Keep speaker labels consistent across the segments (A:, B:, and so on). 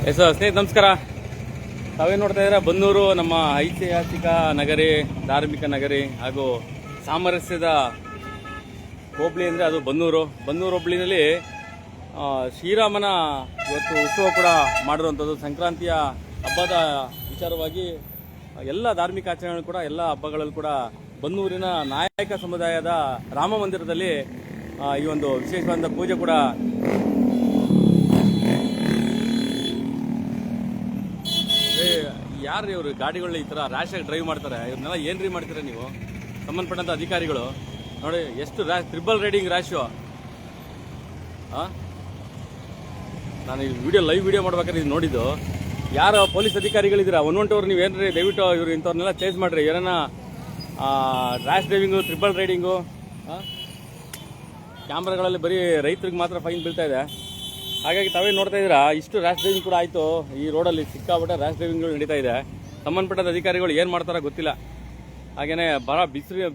A: ಸ್ನೇಹಿತ ನಮಸ್ಕಾರ. ತಾವೇನು ನೋಡ್ತಾ ಇದ್ದೀರಾ, ಬನ್ನೂರು ನಮ್ಮ ಐತಿಹಾಸಿಕ ನಗರಿ, ಧಾರ್ಮಿಕ ನಗರಿ ಹಾಗೂ ಸಾಮರಸ್ಯದ ಹೋಬಳಿ ಅಂದರೆ ಅದು ಬನ್ನೂರು ಹೋಬಳಿನಲ್ಲಿ ಶ್ರೀರಾಮನ ಇವತ್ತು ಉತ್ಸವ ಕೂಡ ಮಾಡಿರುವಂಥದ್ದು. ಸಂಕ್ರಾಂತಿಯ ಹಬ್ಬದ ವಿಚಾರವಾಗಿ ಎಲ್ಲ ಧಾರ್ಮಿಕ ಆಚರಣೆಗಳು ಕೂಡ ಎಲ್ಲ ಹಬ್ಬಗಳಲ್ಲೂ ಕೂಡ ಬನ್ನೂರಿನ ನಾಯಕ ಸಮುದಾಯದ ರಾಮ ಮಂದಿರದಲ್ಲಿ ಈ ಒಂದು ವಿಶೇಷವಾದ ಪೂಜೆ ಕೂಡ ಯಾರು ಇವರು ಗಾಡಿಗಳು ಈ ಥರ ರ್ಯಾಶಾಗಿ ಡ್ರೈವ್ ಮಾಡ್ತಾರೆ, ಇವ್ರನ್ನೆಲ್ಲ ಏನ್ರಿ ಮಾಡ್ತೀರಾ ನೀವು? ಸಂಬಂಧಪಟ್ಟಂಥ ಅಧಿಕಾರಿಗಳು ನೋಡಿ ಎಷ್ಟು ಟ್ರಿಬಲ್ ರೈಡಿಂಗ್ ರ್ಯಾಶು. ನಾನು ಈ ಲೈವ್ ವಿಡಿಯೋ ಮಾಡ್ಬೇಕಾದ್ರೆ ಇದು ನೋಡಿದ್ದು. ಯಾರು ಪೊಲೀಸ್ ಅಧಿಕಾರಿಗಳಿದ್ದೀರಾ 112 ನೀವು ಏನ್ರಿ ದಯವಿಟ್ಟು ಇವರು ಇಂಥವ್ರನ್ನೆಲ್ಲ ಚೇಂಜ್ ಮಾಡಿರಿ. ಏನಾನ ರ್ಯಾಶ್ ಡ್ರೈವಿಂಗು, ಟ್ರಿಬಲ್ ರೈಡಿಂಗು, ಕ್ಯಾಮ್ರಾಗಳಲ್ಲಿ ಬರೀ ರೈತರಿಗೆ ಮಾತ್ರ ಫೈನ್ ಬೀಳ್ತಾ ಇದೆ. ಹಾಗಾಗಿ ತಾವೇ ನೋಡ್ತಾ ಇದ್ದೀರಾ, ಇಷ್ಟು ರ್ಯಾಶ್ ಡ್ರೈವಿಂಗ್ ಕೂಡ ಆಯಿತು ಈ ರೋಡಲ್ಲಿ. ಸಿಕ್ಕಾಪಟ್ಟೆ ರ್ಯಾಶ್ ಡ್ರೈವಿಂಗ್ಗಳು ನಡೀತಾ ಇದೆ. ಸಂಬಂಧಪಟ್ಟ ಅಧಿಕಾರಿಗಳು ಏನು ಮಾಡ್ತಾರೋ ಗೊತ್ತಿಲ್ಲ. ಹಾಗೆಯೇ ಬಹಳ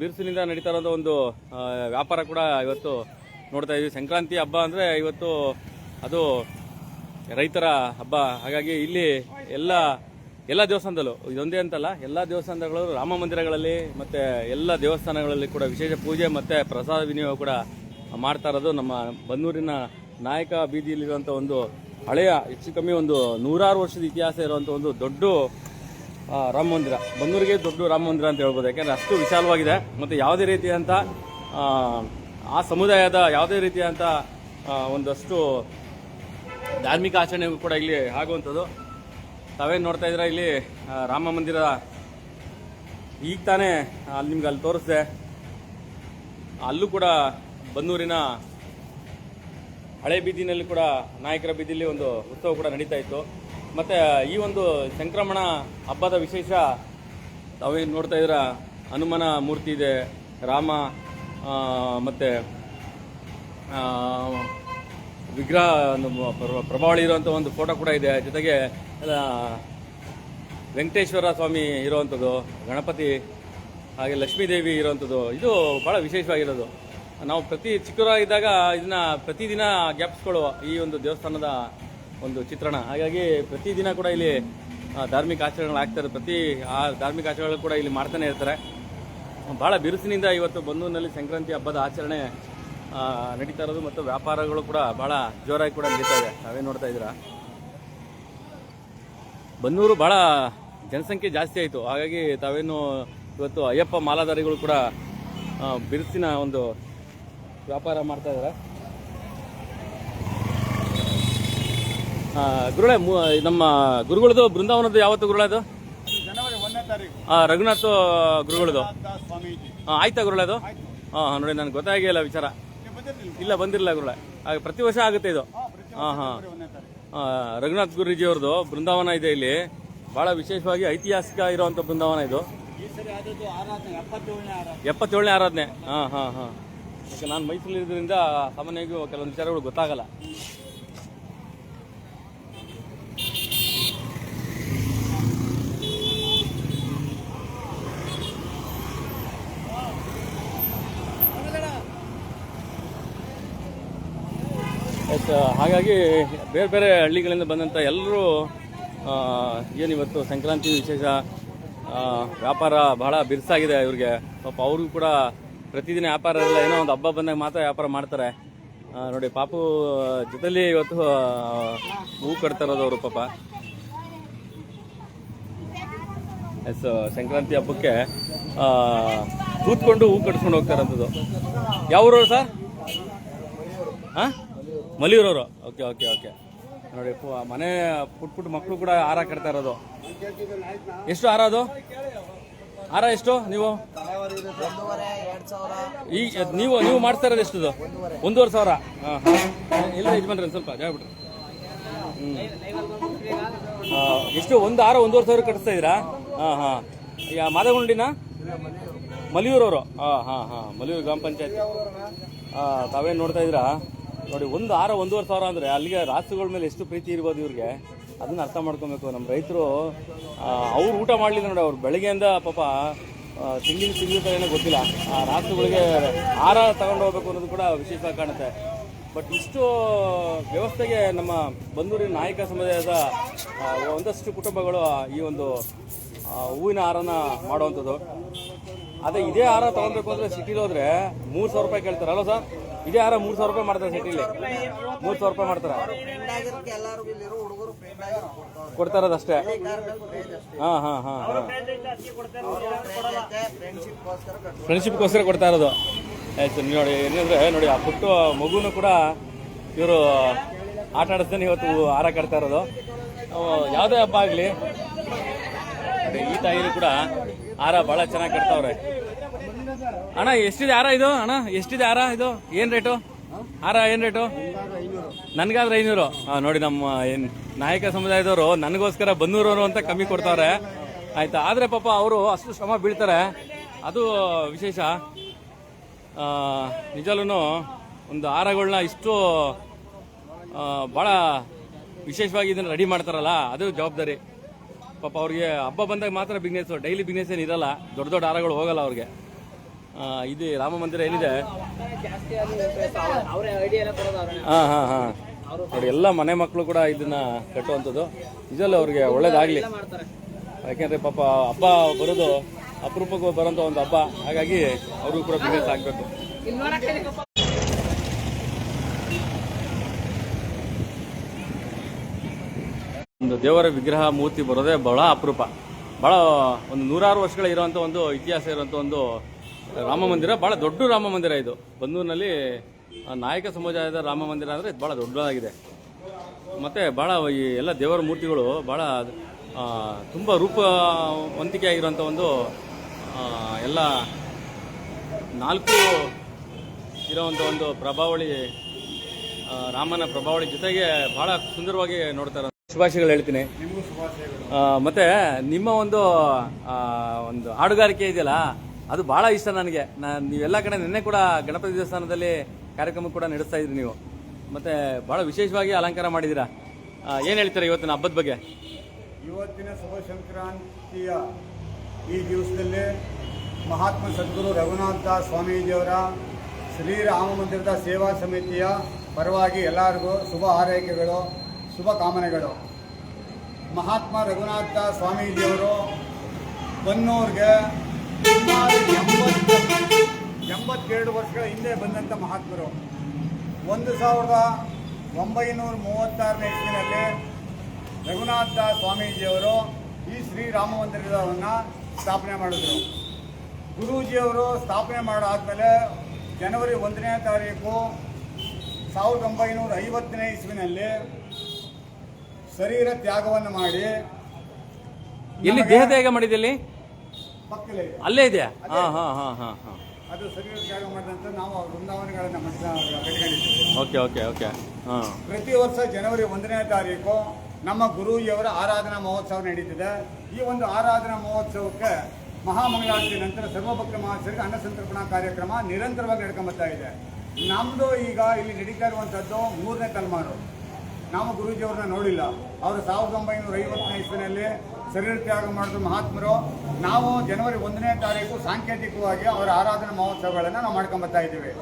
A: ಬಿರುಸಿನಿಂದ ನಡೀತಾ ಇರೋದು ಒಂದು ವ್ಯಾಪಾರ ಕೂಡ ಇವತ್ತು ನೋಡ್ತಾ ಇದ್ದೀವಿ. ಸಂಕ್ರಾಂತಿ ಹಬ್ಬ ಅಂದರೆ ಇವತ್ತು ಅದು ರೈತರ ಹಬ್ಬ. ಹಾಗಾಗಿ ಇಲ್ಲಿ ಎಲ್ಲ ದೇವಸ್ಥಾನದಲ್ಲೂ, ಇದೊಂದೇ ಅಂತಲ್ಲ, ಎಲ್ಲ ದೇವಸ್ಥಾನಗಳು, ರಾಮ ಮಂದಿರಗಳಲ್ಲಿ ಮತ್ತು ಎಲ್ಲ ದೇವಸ್ಥಾನಗಳಲ್ಲಿ ಕೂಡ ವಿಶೇಷ ಪೂಜೆ ಮತ್ತು ಪ್ರಸಾದ ವಿನಿಯೋಗ ಕೂಡ ಮಾಡ್ತಾ ಇರೋದು. ನಮ್ಮ ಬನ್ನೂರಿನ ನಾಯಕ ಬೀದಿಯಲ್ಲಿರುವಂಥ ಒಂದು ಹಳೆಯ, ಹೆಚ್ಚು ಕಮ್ಮಿ ಒಂದು 100 ವರ್ಷದ ಇತಿಹಾಸ ಇರುವಂಥ ಒಂದು ದೊಡ್ಡ ರಾಮ ಮಂದಿರ. ಬನ್ನೂರಿಗೆ ದೊಡ್ಡ ರಾಮ ಮಂದಿರ ಅಂತ ಹೇಳ್ಬೋದು. ಯಾಕೆಂದರೆ ಅಷ್ಟು ವಿಶಾಲವಾಗಿದೆ ಮತ್ತು ಯಾವುದೇ ರೀತಿಯಂಥ ಆ ಸಮುದಾಯದ ಯಾವುದೇ ರೀತಿಯಂಥ ಒಂದಷ್ಟು ಧಾರ್ಮಿಕ ಆಚರಣೆಗೂ ಕೂಡ ಇಲ್ಲಿ ಆಗುವಂಥದ್ದು. ತಾವೇನು ನೋಡ್ತಾ ಇದ್ದೀರಾ, ಇಲ್ಲಿ ರಾಮ ಮಂದಿರ ಈಗ ತಾನೇ ನಿಮ್ಗೆ ಅಲ್ಲಿ ತೋರಿಸಿದೆ. ಅಲ್ಲೂ ಕೂಡ ಬನ್ನೂರಿನ ಹಳೆ ಬೀದಿನಲ್ಲಿ ಕೂಡ ನಾಯಕರ ಬೀದಿಯಲ್ಲಿ ಒಂದು ಉತ್ಸವ ಕೂಡ ನಡೀತಾ ಇತ್ತು. ಮತ್ತು ಈ ಒಂದು ಸಂಕ್ರಮಣ ಹಬ್ಬದ ವಿಶೇಷ ತಾವೇನು ನೋಡ್ತಾ ಇದ್ದೀರಾ, ಹನುಮನ ಮೂರ್ತಿ ಇದೆ, ರಾಮ ಮತ್ತು ವಿಗ್ರಹ ಪ್ರಭಾವಳಿ ಇರುವಂಥ ಒಂದು ಫೋಟೋ ಕೂಡ ಇದೆ. ಜೊತೆಗೆ ವೆಂಕಟೇಶ್ವರ ಸ್ವಾಮಿ ಇರುವಂಥದ್ದು, ಗಣಪತಿ, ಹಾಗೆ ಲಕ್ಷ್ಮೀದೇವಿ ಇರುವಂಥದ್ದು. ಇದು ಭಾಳ ವಿಶೇಷವಾಗಿರೋದು. ನಾವು ಚಿಕ್ಕವರಾಗಿದ್ದಾಗ ಇದನ್ನ ಪ್ರತಿದಿನ ಜ್ಞಾಪಿಸ್ಕೊಳ್ಳುವ ಈ ಒಂದು ದೇವಸ್ಥಾನದ ಒಂದು ಚಿತ್ರಣ. ಹಾಗಾಗಿ ಪ್ರತಿದಿನ ಕೂಡ ಇಲ್ಲಿ ಧಾರ್ಮಿಕ ಆಚರಣೆಗಳಾಗ್ತಾರೆ. ಆ ಧಾರ್ಮಿಕ ಆಚರಣೆಗಳು ಕೂಡ ಇಲ್ಲಿ ಮಾಡ್ತಾನೆ ಇರ್ತಾರೆ. ಭಾಳ ಬಿರುಸಿನಿಂದ ಇವತ್ತು ಬನ್ನೂರಿನಲ್ಲಿ ಸಂಕ್ರಾಂತಿ ಹಬ್ಬದ ಆಚರಣೆ ನಡೀತಾ ಇರೋದು ಮತ್ತು ವ್ಯಾಪಾರಗಳು ಕೂಡ ಭಾಳ ಜೋರಾಗಿ ಕೂಡ ನಡೀತಾ ಇದೆ. ತಾವೇ ನೋಡ್ತಾ ಇದ್ದೀರಾ, ಬನ್ನೂರು ಭಾಳ ಜನಸಂಖ್ಯೆ ಜಾಸ್ತಿ ಆಯಿತು. ಹಾಗಾಗಿ ತಾವೇನು ಇವತ್ತು ಅಯ್ಯಪ್ಪ ಮಾಲಾಧಾರಿಗಳು ಕೂಡ ಬಿರುಸಿನ ಒಂದು ವ್ಯಾಪಾರ ಮಾಡ್ತಾ ಇದ್ದಾರೆ. ಗುರುಗಳೇ, ನಮ್ಮ ಗುರುಗಳದು ಬೃಂದಾವನದ್ದು ಯಾವತ್ತು ಗುರುಗಳದು?
B: ಜನವರಿ 1ನೇ ತಾರೀಕು.
A: ರಘುನಾಥ್ ಗುರುಗಳದು. ಆಯ್ತಾ ಗುರುಗಳದು? ನೋಡಿ, ನನಗೆ ಗೊತ್ತಾಗಿಲ್ಲ ವಿಚಾರ. ಇಲ್ಲ, ಬಂದಿರಲಿಲ್ಲ ಗುರುಗಳೇ. ಹಾಗೆ ಪ್ರತಿ ವರ್ಷ ಆಗುತ್ತೆ ಇದು. ರಘುನಾಥ್ ಗುರುಜಿ ಅವ್ರದ್ದು ಬೃಂದಾವನ ಇದೆ ಇಲ್ಲಿ. ಬಹಳ ವಿಶೇಷವಾಗಿ ಐತಿಹಾಸಿಕ ಇರುವಂತ ಬೃಂದಾವನ ಇದು. 77ನೇ ಆರಾಧನೆ. ಯಾಕೆ ನಾನು ಮೈಸೂರಿದ್ರಿಂದ ಸಾಮಾನ್ಯವಾಗಿ ಕೆಲವೊಂದು ವಿಚಾರಗಳು ಗೊತ್ತಾಗಲ್ಲ. ಹಾಗಾಗಿ ಬೇರೆ ಬೇರೆ ಹಳ್ಳಿಗಳಿಂದ ಬಂದಂಥ ಎಲ್ಲರೂ ಏನಿವತ್ತು ಸಂಕ್ರಾಂತಿ ವಿಶೇಷ ವ್ಯಾಪಾರ ಬಹಳ ಬಿರುಸಾಗಿದೆ ಇವ್ರಿಗೆ. ಪಾಪ ಅವ್ರಿಗೂ ಕೂಡ ಪ್ರತಿದಿನ ವ್ಯಾಪಾರ ಇಲ್ಲ, ಏನೋ ಒಂದು ಹಬ್ಬ ಬಂದಾಗ ಮಾತ್ರ ವ್ಯಾಪಾರ ಮಾಡ್ತಾರೆ. ನೋಡಿ, ಪಾಪು ಜೊತೆಲಿ ಇವತ್ತು ಹೂ ಕಟ್ತಾ ಇರೋದು ಅವರು ಪಾಪ. ಸಂಕ್ರಾಂತಿ ಹಬ್ಬಕ್ಕೆ ಕೂತ್ಕೊಂಡು ಹೂ ಕಟ್ಸ್ಕೊಂಡು ಹೋಗ್ತಾ ಇರೋಂಥದ್ದು. ಯಾವ ಊರವರು ಸರ್? ಮಲಿಯೂರವರು. Okay okay okay. ನೋಡಿ, ಮನೆ ಪುಟ್ ಮಕ್ಕಳು ಕೂಡ ಹಾರ ಕಟ್ತಾ ಇರೋದು. ಎಷ್ಟು ಹಾರ ಅದು? ಹಾರ ಎಷ್ಟು ನೀವು ನೀವು ಮಾಡ್ತಾ ಇರೋದು? ಎಷ್ಟು? 1,500. ಇಲ್ಲ ಯಜಮಾನ್ರಿ, ಒಂದು ಸ್ವಲ್ಪ ಜಾಗ ಬಿಡ್ರಿ. ಎಷ್ಟು ಒಂದು ಹಾರ 1,500 ಕಟ್ಟಿಸ್ತಾ ಇದ್ದೀರಾ? ಈಗ ಮಾದಗುಂಡಿನ ಮಲಿಯೂರವರು. ಮಲಿಯೂರು ಗ್ರಾಮ ಪಂಚಾಯತ್. ತಾವೇನು ನೋಡ್ತಾ ಇದ್ದೀರಾ, ನೋಡಿ, ಒಂದು ಹಾರ 1,500 ಅಂದರೆ ಅಲ್ಲಿಗೆ ರಾಸುಗಳ ಮೇಲೆ ಎಷ್ಟು ಪ್ರೀತಿ ಇರ್ಬೋದು ಇವ್ರಿಗೆ, ಅದನ್ನ ಅರ್ಥ ಮಾಡ್ಕೊಬೇಕು. ನಮ್ಮ ರೈತರು ಅವ್ರು ಊಟ ಮಾಡಲಿಲ್ಲ ನೋಡಿ, ಅವ್ರು ಬೆಳಗ್ಗೆಯಿಂದ ಪಾಪ ತಿಂಗಳು ಗೊತ್ತಿಲ್ಲ, ಆ ರಾಸುಗಳಿಗೆ ಆಹಾರ ತಗೊಂಡು ಹೋಗ್ಬೇಕು ಅನ್ನೋದು ಕೂಡ ವಿಶೇಷವಾಗಿ ಕಾಣುತ್ತೆ. ಬಟ್ ಇಷ್ಟು ವ್ಯವಸ್ಥೆಗೆ ನಮ್ಮ ಬನ್ನೂರಿನ ನಾಯಕ ಸಮುದಾಯದ ಒಂದಷ್ಟು ಕುಟುಂಬಗಳು ಈ ಒಂದು ಹೂವಿನ ಹಾರನ ಮಾಡುವಂಥದ್ದು. ಅದೇ ಇದೇ ಹಾರ ತೊಗೊಬೇಕು ಅಂದರೆ ಸಿಟಿಲಿ ಹೋದರೆ 3,000 ರೂಪಾಯಿ ಕೇಳ್ತಾರೆ. ಅಲ್ವ ಸರ್? ಇದೇ ಹಾರ 3,000 ರೂಪಾಯಿ ಮಾಡ್ತಾರೆ ಸಿಟಿಲಿ. 3,000 ರೂಪಾಯಿ ಮಾಡ್ತಾರೆ, ಕೊಡ್ತಾ ಇರೋದಷ್ಟೇ. ಹಾಂ ಹಾಂ ಹಾಂ ಹಾಂ, ಫ್ರೆಂಡ್ಶಿಪ್ಗೋಸ್ಕರ ಕೊಡ್ತಾ ಇರೋದು. ಆಯ್ತು ನೋಡಿ, ಏನಂದರೆ ನೋಡಿ ಆ ಪುಟ್ಟ ಮಗುನು ಕೂಡ ಇವರು ಆಟ ಆಡಿಸ್ತಾನೆ ಇವತ್ತು ಹಾರ ಕಟ್ತಾ ಇರೋದು. ಯಾವುದೇ ಹಬ್ಬ ಆಗಲಿ ಈ ತಾಯಿರು ಕೂಡ ಹಾರ ಭಾಳ ಚೆನ್ನಾಗಿ ಕಟ್ತಾವ್ರೆ. ಅಣ್ಣ ಎಷ್ಟಿದೆ ಹಾರ ಇದು? ಅಣ್ಣ ಎಷ್ಟಿದೆ ಹಾರ ಇದು? ಏನು ರೇಟು ಹಾರ? ಏನು ರೇಟು? ನನಗಾದ್ರೆ 500. ನೋಡಿ ನಮ್ಮ ನಾಯಕ ಸಮುದಾಯದವರು ನನಗೋಸ್ಕರ ಬನ್ನೂರವರು ಅಂತ ಕಮ್ಮಿ ಕೊಡ್ತಾವ್ರೆ. ಆಯ್ತಾ? ಆದರೆ ಪಾಪ ಅವರು ಅಷ್ಟು ಶ್ರಮ ಬೀಳ್ತಾರೆ, ಅದು ವಿಶೇಷ. ನಿಜಲ್ಲೂ ಒಂದು ಹಾರಗಳನ್ನ ಇಷ್ಟು ಭಾಳ ವಿಶೇಷವಾಗಿ ಇದನ್ನು ರೆಡಿ ಮಾಡ್ತಾರಲ್ಲ, ಅದು ಜವಾಬ್ದಾರಿ. ಪಾಪ ಅವ್ರಿಗೆ ಹಬ್ಬ ಬಂದಾಗ ಮಾತ್ರ ಬಿಸ್ನೆಸ್ಸು, ಡೈಲಿ ಬಿಸ್ನೆಸ್ ಏನು ಇರಲ್ಲ. ದೊಡ್ಡ ದೊಡ್ಡ ಹಾರಗಳು ಹೋಗಲ್ಲ ಅವ್ರಿಗೆ. ಇದು ರಾಮ ಮಂದಿರ ಏನಿದೆ, ಹಾಂ ಹಾಂ ಹಾಂ ನೋಡಿ, ಎಲ್ಲ ಮನೆ ಮಕ್ಕಳು ಕೂಡ ಇದನ್ನ ಕಟ್ಟುವಂಥದ್ದು. ನಿಜಲ್ಲೂ ಅವ್ರಿಗೆ ಒಳ್ಳೇದಾಗಲಿ. ಯಾಕೆಂದರೆ ಪಾಪ ಹಬ್ಬ ಬರೋದು ಅಪರೂಪಕ್ಕೆ ಬರೋಂಥ ಒಂದು ಹಬ್ಬ, ಹಾಗಾಗಿ ಅವ್ರಿಗೂ ಕೂಡ ಬಿಸ್ನೆಸ್ ಆಗಬೇಕು. ಒಂದು ದೇವರ ವಿಗ್ರಹ ಮೂರ್ತಿ ಬರೋದೇ ಬಹಳ ಅಪರೂಪ. ಭಾಳ ಒಂದು 100 ವರ್ಷಗಳ ಇರುವಂಥ ಒಂದು ಇತಿಹಾಸ ಇರುವಂಥ ಒಂದು ರಾಮ ಮಂದಿರ, ಭಾಳ ದೊಡ್ಡ ರಾಮ ಮಂದಿರ ಇದು. ಬನ್ನೂರಿನಲ್ಲಿ ನಾಯಕ ಸಮುದಾಯದ ರಾಮ ಮಂದಿರ ಅಂದರೆ ಇದು ಭಾಳ ದೊಡ್ಡದಾಗಿದೆ. ಮತ್ತು ಭಾಳ ಈ ಎಲ್ಲ ದೇವರ ಮೂರ್ತಿಗಳು ಭಾಳ ತುಂಬ ರೂಪವಂತಿಕೆ ಆಗಿರುವಂಥ ಒಂದು ಎಲ್ಲ 4 ಇರೋವಂಥ ಒಂದು ಪ್ರಭಾವಳಿ, ರಾಮನ ಪ್ರಭಾವಳಿ ಜೊತೆಗೆ ಭಾಳ ಸುಂದರವಾಗಿ ನೋಡ್ತಾರೆ. ಶುಭಾಶಯಗಳು ಹೇಳ್ತೀನಿ. ಮತ್ತೆ ನಿಮ್ಮ ಒಂದು ಹಾಡುಗಾರಿಕೆ ಇದೆಯಲ್ಲ, ಅದು ಬಹಳ ಇಷ್ಟ ನನಗೆ. ನೀವೆಲ್ಲ ಕಡೆ ನಿನ್ನೆ ಕೂಡ ಗಣಪತಿ ದೇವಸ್ಥಾನದಲ್ಲಿ ಕಾರ್ಯಕ್ರಮ ಕೂಡ ನಡೆಸ್ತಾ ಇದ್ರಿ ನೀವು. ಮತ್ತೆ ಬಹಳ ವಿಶೇಷವಾಗಿ ಅಲಂಕಾರ ಮಾಡಿದ್ದೀರಾ. ಏನು ಹೇಳ್ತೀರಾ ಇವತ್ತಿನ ಹಬ್ಬದ ಬಗ್ಗೆ?
B: ಇವತ್ತಿನ ಶುಭ ಸಂಕ್ರಾಂತಿಯ ಈ ದಿವಸದಲ್ಲಿ ಮಹಾತ್ಮ ಸದ್ಗುರು ರಘುನಾಥ ಸ್ವಾಮೀಜಿಯವರ ಶ್ರೀರಾಮ ಮಂದಿರದ ಸೇವಾ ಸಮಿತಿಯ ಪರವಾಗಿ ಎಲ್ಲರಿಗೂ ಶುಭ ಹಾರೈಕೆಗಳು, ಶುಭ ಕಾಮನೆಗಳು. ಮಹಾತ್ಮ ರಘುನಾಥ ಸ್ವಾಮೀಜಿಯವರು ಬನ್ನೂರಿಗೆ ಸುಮಾರು 82 ವರ್ಷಗಳ ಹಿಂದೆ ಬಂದಂಥ ಮಹಾತ್ಮರು. 1936ನೇ ಇಸ್ವಿನಲ್ಲಿ ರಘುನಾಥ ಸ್ವಾಮೀಜಿಯವರು ಈ ಶ್ರೀರಾಮ ಮಂದಿರವನ್ನು ಸ್ಥಾಪನೆ ಮಾಡಿದರು. ಗುರೂಜಿಯವರು ಸ್ಥಾಪನೆ ಮಾಡಾದ್ಮೇಲೆ ಜನವರಿ 1ನೇ ತಾರೀಕು 1950ನೇ ಇಸ್ವಿನಲ್ಲಿ ಶರೀರ ತ್ಯಾಗವನ್ನು ಮಾಡಿ,
A: ಎಲ್ಲಿ ದೇಹ ತ್ಯಾಗ ಮಾಡಿದಲ್ಲಿ?
B: ಪಕ್ಕದಲ್ಲಿ
A: ಅಲ್ಲೇ ಇದೆಯಾ? ಹಾಂ ಹಾಂ ಹಾಂ ಹಾಂ ಹಾಂ,
B: ಅದು ಶರೀರ ತ್ಯಾಗ ಮಾಡಿದಂತ ನಾವು ವೃಂದಾವನಗಳನ್ನು ಕಟ್ಕೊಂಡಿದ್ದೀವಿ.
A: Okay okay okay. ಹಾಂ,
B: ಪ್ರತಿ ವರ್ಷ ಜನವರಿ 1ನೇ ತಾರೀಕು ನಮ್ಮ ಗುರೂಜಿಯವರ ಆರಾಧನಾ ಮಹೋತ್ಸವ ನಡೀತಿದೆ. ಈ ಒಂದು ಆರಾಧನಾ ಮಹೋತ್ಸವಕ್ಕೆ ಮಹಾಮಂಗಳಾರತಿ ನಂತರ ಸರ್ವಭಕ್ತ ಮಹಾಶಯರಿಗೆ ಅನ್ನಸಂತರ್ಪಣಾ ಕಾರ್ಯಕ್ರಮ ನಿರಂತರವಾಗಿ ನಡ್ಕೊಂಬರ್ತಾ ಇದೆ. ನಮ್ಮದು ಈಗ ಇಲ್ಲಿ ನಡೀತಾ ಇರುವಂಥದ್ದು 3ನೇ ತಲೆಮಾರು. ನಾವು ಗುರೂಜಿಯವ್ರನ್ನ ನೋಡಿಲ್ಲ. ಅವರು 1950ನೇ ಇಸ್ವಿನಲ್ಲಿ ಶರೀರ ತ್ಯಾಗ ಮಾಡಿದ ಮಹಾತ್ಮರು. ನಾವು ಜನವರಿ 1ನೇ ತಾರೀಕು ಸಾಂಕೇತಿಕವಾಗಿ ಅವರ ಆರಾಧನಾ ಮಹೋತ್ಸವಗಳನ್ನು ನಾವು ಮಾಡ್ಕೊಂಬರ್ತಾ ಇದ್ದೀವಿ.